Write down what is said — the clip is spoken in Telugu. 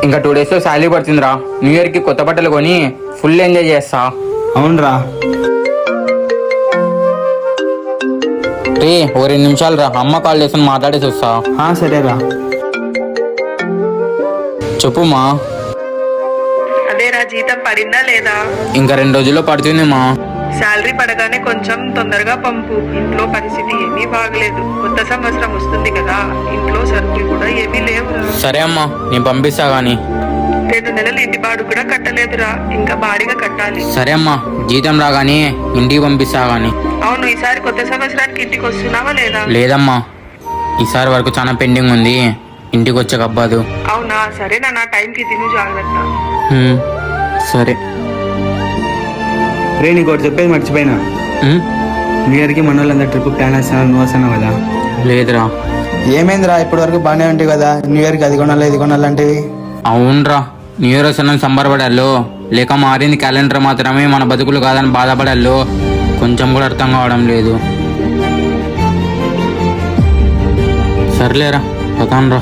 ఇంకా 2 days లో శాలరీ పడుతుందిరా. న్యూ ఇయర్ కి కొత్త బట్టలు కొని ఫుల్ ఎంజాయ్ చేస్తా. అవునరా. రే ఓ 2 నిమిషాలు రా, అమ్మ కాల్ చేసి మాట్లాడేసి వస్తా. సరేరా. చెప్పుమా. అదేరా, జీతం పడిందా లేదా? ఇంకా 2 రోజుల్లో పడుతుంది మా. శాలరీ పడగానే కొంచెం తొందరగా పంపు. ఇంట్లో పరిస్థితి ఏమీ బాగలేదు. కొత్త సంవత్సరం వస్తుంది కదా, ఇంట్లో సరుకులు కూడా ఏమీ లేవురా. సరే అమ్మా, నేను పంపిస్తా గాని. 2 నెలలు ఇంటి బాడు కూడా కట్టలేదురా, ఇంకా బాడిగా కట్టాలి. సరే అమ్మా, జీతం రాగానే ఇంటికి పంపిస్తా గాని. అవును, ఈసారి కొత్త సంవత్సరానికి ఇంటికి వస్తున్నావా లేదా? లేదమ్మా, ఈసారి వరకు చాలా పెండింగ్ ఉంది, ఇంటికి వచ్చాక అవ్వదు. అవునా, సరేనా, నా టైంకి తిను, జాగ్రత్త. సరే. రే నీకు ఒకటి చెప్పేది మర్చిపోయినా. న్యూ ఇయర్కి మన వాళ్ళందరూ ట్రిప్ ప్లాన్ వేస్తున్నారు, నువ్వు వస్తున్నావు కదా? లేదురా. ఏమైందిరా, ఇప్పటి వరకు బాగానే ఉంటాయి కదా, న్యూ ఇయర్కి అది కొనాలి ఇది కొనాలంటివి. అవునరా, న్యూ ఇయర్ వస్తుందని సంబరపడాలో, లేక మారింది క్యాలెండర్ మాత్రమే మన బతుకులు కాదని బాధపడాలో కొంచెం కూడా అర్థం కావడం లేదు. సర్లేరా, పతాన్రా.